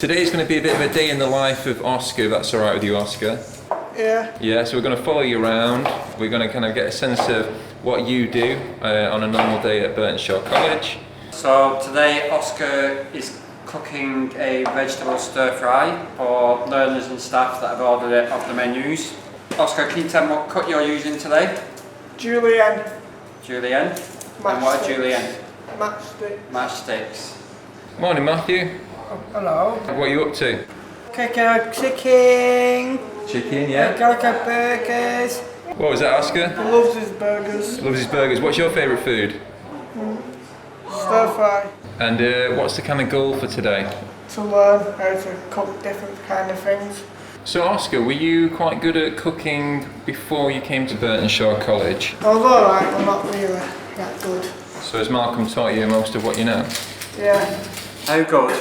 Today's going to be a bit of a day in the life of Oskar, if that's alright with you, Oskar? Yeah. Yeah, so we're going to follow you around. We're going to kind of get a sense of what you do on a normal day at Birtenshaw College. So today Oskar is cooking a vegetable stir fry for learners and staff that have ordered it off the menus. Oskar, can you tell me what cut you're using today? Julienne. Julienne? And what are Julienne? Matchsticks. Matchsticks. Morning, Matthew. Hello. What are you up to? Cooking chicken. Chicken, yeah? Calico burgers. What was that, Oskar? He loves his burgers. Loves his burgers. What's your favourite food? Stir fry. And what's the kind of goal for today? To learn how to cook different kind of things. So, Oskar, were you quite good at cooking before you came to Birtenshaw College? I was alright, but not really that good. So has Malcolm taught you most of what you know? Yeah. How good,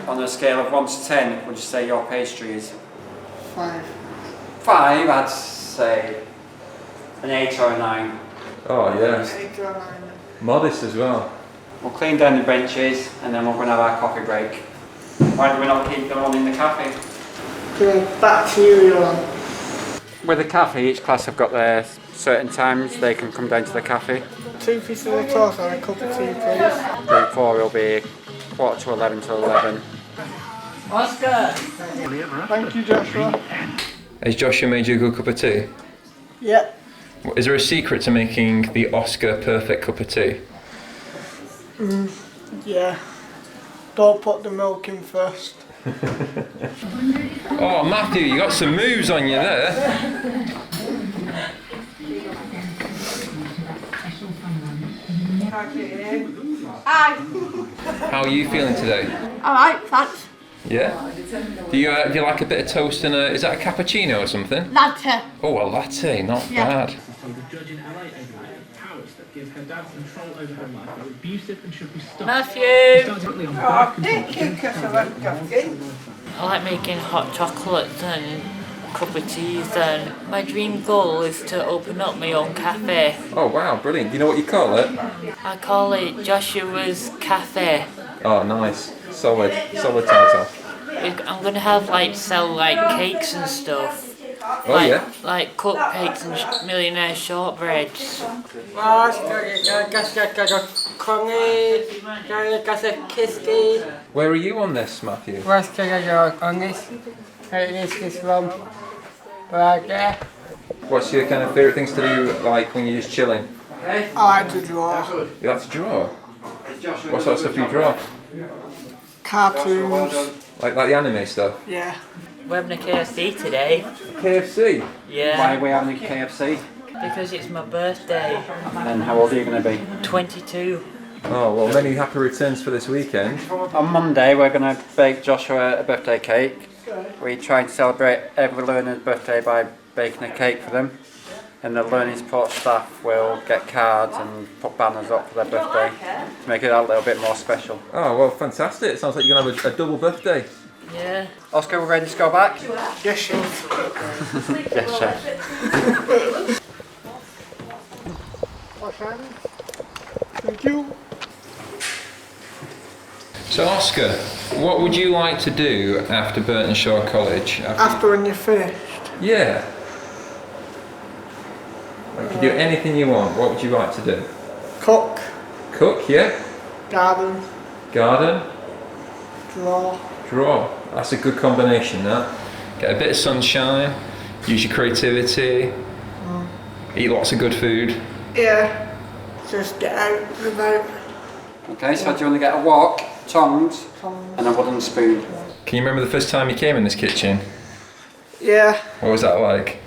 on a scale of 1 to 10, would you say your pastry is? 5. 5, I'd say an 8 or a 9. Oh, yeah. 8 or 9. Modest as well. We'll clean down the benches and then we're going to have our coffee break. Why do we not keep them on in the cafe? Bacteria on. With the cafe, each class have got their certain times they can come down to the cafe. 2 pieces of toast and a cup of tea, please. Group 4 will be 11:15 to 11. Oskar! Thank you, Joshua. Has Joshua made you a good cup of tea? Yeah. Is there a secret to making the Oskar perfect cup of tea? Yeah. Don't put the milk in first. Oh, Matthew, you got some moves on you there. Hi. How are you feeling today? Alright, thanks. Yeah? Do you like a bit of toast and is that a cappuccino or something? Latte. Oh, a latte, not Yeah. bad. Matthew. Oh, thank you, because I went coffee. I like making hot chocolates and cup of teas, and my dream goal is to open up my own cafe. Oh, wow, brilliant. Do you know what you call it? I call it Joshua's Cafe. Oh, nice. Solid title. I'm gonna have sell cakes and stuff. Oh, yeah? Like cupcakes and millionaire shortbreads. Where are you on this, Matthew? What's your kind of favourite things to do, like when you're just chilling? I like to draw. You like to draw? What sort of stuff do you draw? Cartoons. Like the anime stuff? Yeah. We're having a KFC today. KFC? Why Yeah, are we having a KFC? because it's my birthday. And how old are you going to be? 22. Oh, well, many happy returns for this weekend. On Monday we're going to bake Joshua a birthday cake. We try and celebrate every learner's birthday by baking a cake for them. And the learning support staff will get cards and put banners up for their birthday to make it a little bit more special. Oh, well, fantastic. It sounds like you're going to have a double birthday. Yeah. Oskar, we're ready to go back? Yes, chef. Yes, chef. Thank you. So, Oskar, what would you like to do after Birtenshaw College? After when you're finished. Yeah. You can do anything you want. What would you like to do? Cook. Cook, yeah? Garden. Garden? Draw. Draw. That's a good combination, that. Get a bit of sunshine, use your creativity, eat lots of good food. Yeah. Just get out and about. Okay, so do you want to get a wok, tongs, and a wooden spoon? Can you remember the first time you came in this kitchen? Yeah. What was that like?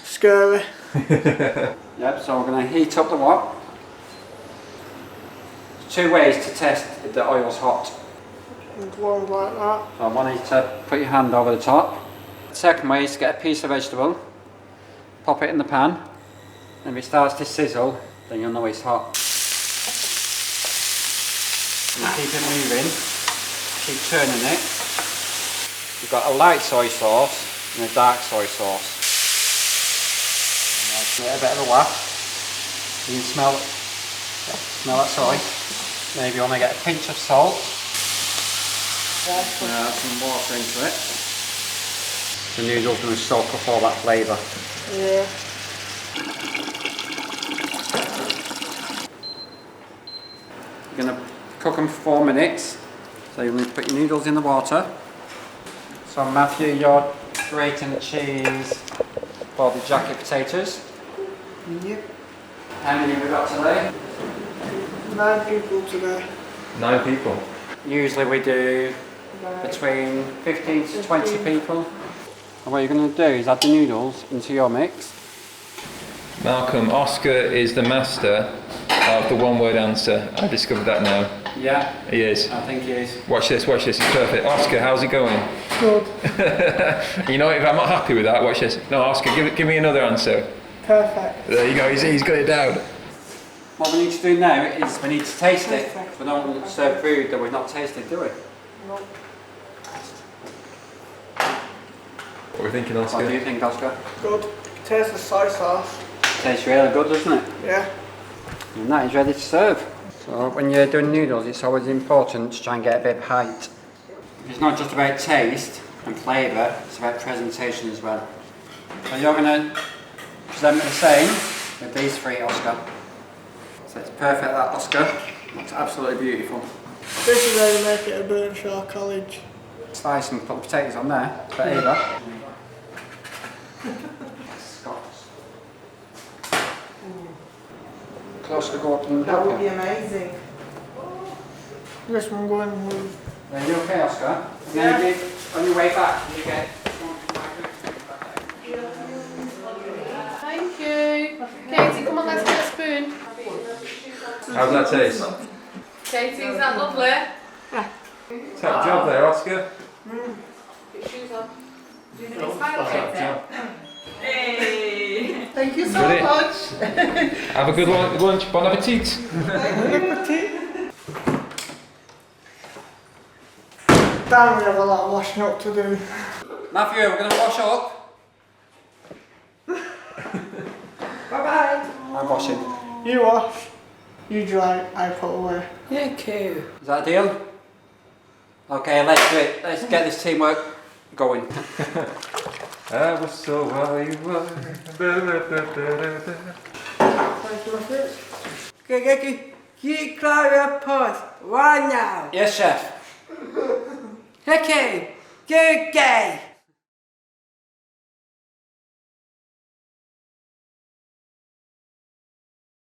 Scurvy. Yep, so we're going to heat up the wok. There's 2 ways to test if the oil's hot. And one like that. So one is to put your hand over the top. The second way is to get a piece of vegetable, pop it in the pan, and if it starts to sizzle, then you'll know it's hot. You keep it moving, keep turning it. You've got a light soy sauce and a dark soy sauce. Give it a bit of a waft. You can smell that soy. Maybe you want to get a pinch of salt. Add some water into it. The noodles going to soak up all that flavour. Yeah. You're going to cook them for 4 minutes. So you're going to put your noodles in the water. So Matthew, you're grating the cheese for the jacket potatoes. Yep. How many have we got today? 9 people today. 9 people. Usually we do between 15 to 20 people. And what you're going to do is add the noodles into your mix. Malcolm, Oskar is the master of the one-word answer. I discovered that now. Yeah, He is. I think it is. Watch this, it's perfect. Oskar, how's it going? Good. You know, if I'm not happy with that, watch this. No, Oskar, give me another answer. Perfect. There you go, he's got it down. What we need to do now is we need to taste it. We don't serve food that we've not tasted, do we? No. What are we thinking, What do Oskar? you think, Oscar? Good. Taste the soy sauce. Tastes really good, doesn't it? Yeah. And that is ready to serve. So when you're doing noodles, it's always important to try and get a bit of height. It's not just about taste and flavour, it's about presentation as well. So you're going to present me the same with these 3, Oscar. So it's perfect, that, Oscar. Looks absolutely beautiful. This is how you make it at Birtenshaw College. Slice and put potatoes on there for Ava. Close to go up and That would be amazing. This one going with... Are you okay, Oscar? Yeah. Maybe on your way back, you get... Thank you. Katie, come on, let's get a spoon. How's that taste? Katie, is that lovely? Top job there, Oskar. Put shoes on. Do the big smile, Katie. Hey! Thank you so Brilliant. much. Have a good lunch. Bon appetit. Damn, we have a lot of washing up to do. Matthew, we're going to wash up. Bye-bye. I'm washing. You wash. You dry, I put away. Thank you. Is that a deal? Okay, let's do it. Let's get this teamwork going. I was so wild you were. Thank you, my friends. Can you climb your post right now? Yes, chef. Okay, good day.